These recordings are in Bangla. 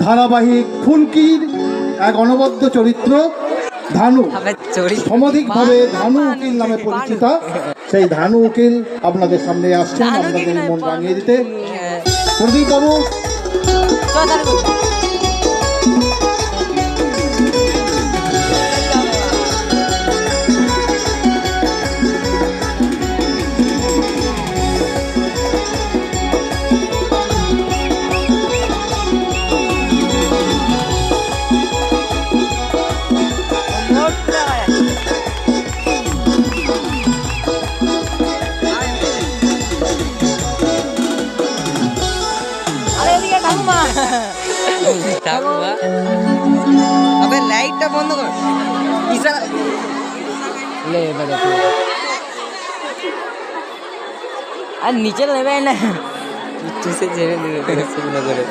ধারাবাহিক ফুলকির এক অনবদ্য চরিত্র ধানু, সমধিকভাবে ধানু উকিল নামে পরিচিতা। সেই ধানু উকিল আপনাদের সামনে আসছেন আপনাদের মন রাঙিয়ে দিতে। প্রদীপ বাবু, अबे लाइटটা বন্ধ কর ইশারা ले बड़े আর নিচে নেবে না তুই ছেড়ে দিলে সুন্দর করে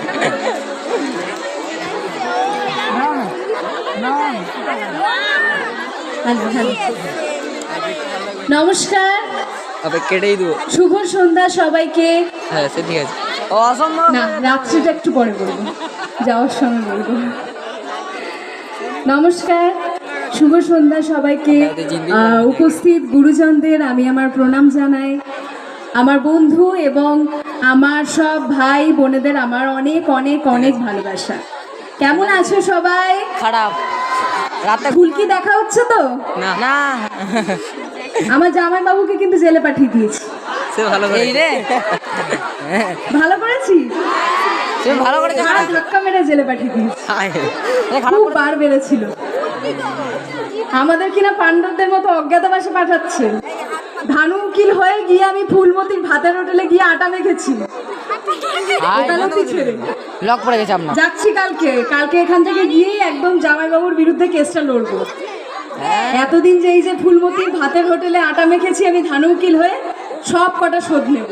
নমস্কার, अबे কেটেই দেব। শুভ সন্ধ্যা সবাইকে। হ্যাঁ সে ঠিক আছে। ও অসম্ভব না, রাত্রিটা একটু পরে বলবো, যাওয়ার সময় বলবো। নমস্কার, শুভ সন্ধ্যা সবাইকে। উপস্থিত গুরুজনদের আমি আমার প্রণাম জানাই। আমার বন্ধু এবং আমার সব ভাই বোনেদের আমার অনেক অনেক অনেক ভালোবাসা। কেমন আছো সবাই? খারাপ রাতে ফুলকি দেখা হচ্ছে তো? না না আমার জামাই বাবুকে কিন্তু জেলে পাঠিয়ে দিয়েছি। সে ভালো করে রে ভালো করেছি, সে ভালো করে ধাক্কা মেরে জেলে পাঠিয়ে দিয়েছি। খারাপ খুব বার বেড়েছিল। আমাদের কিনা পাণ্ডবদের মতো অজ্ঞাতবাসে পাঠাচ্ছে। ধানু উকিল হয়ে গিয়ে আমি ফুলমতির ভাতের হোটেলে গিয়ে আটা মেখেছি। লক পড়ে গেছে আপনার। যাচ্ছি কালকে এখান থেকে গিয়ে একদম জামাইবাবুর বিরুদ্ধে কেসটা লড়বো। এতদিন যে এই যে ফুলমতির ভাতের হোটেলে আটা মেখেছি আমি ধানু উকিল হয়ে, সব কটা শোধ নেব।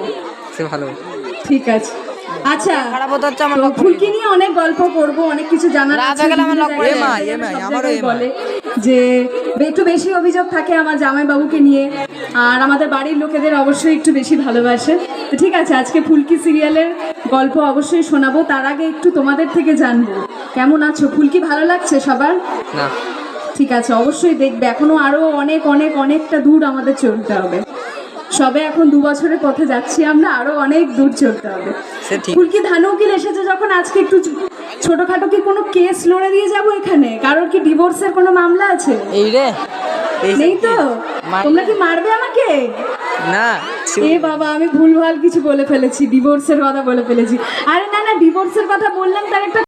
সে ভালো ঠিক আছে। আচ্ছা, খারাপ হতে হচ্ছে আমার লক ফুলকি নিয়ে অনেক গল্প করব, অনেক কিছু জানার আছে। বলে যে একটু বেশি অভিযোগ থাকে আমার জামাইবাবুকে নিয়ে, আর আমাদের বাড়ির লোকেদের অবশ্যই একটু বেশি ভালোবাসে। তো ঠিক আছে, আজকে ফুলকি সিরিয়ালের গল্প অবশ্যই শোনাবো। তার আগে একটু তোমাদের থেকে জানবো কেমন আছো। ফুলকি ভালো লাগছে সবার? না ঠিক আছে, অবশ্যই দেখবে। এখনো আরো অনেক অনেক অনেকটা দূর আমাদের চলতে হবে। সবে এখন 2 বছরের পথে যাচ্ছি আমরা, আরো অনেক দূর চলতে হবে। ফুলকি ধানু উকিল এসেছে যখন, আজকে একটু ছোটখাটো কি কোনো কেস লড়ে দিয়ে যাবো এখানে? কারোর কি ডিভোর্সের কোনো মামলা আছে? এই রে নেই তো? তোমরা কি মারবে আমাকে? না এ বাবা, আমি ভুলভাল কিছু বলে ফেলেছি, ডিভোর্সের কথা বলে ফেলেছি। আরে না না, ডিভোর্সের কথা বললাম তার একটা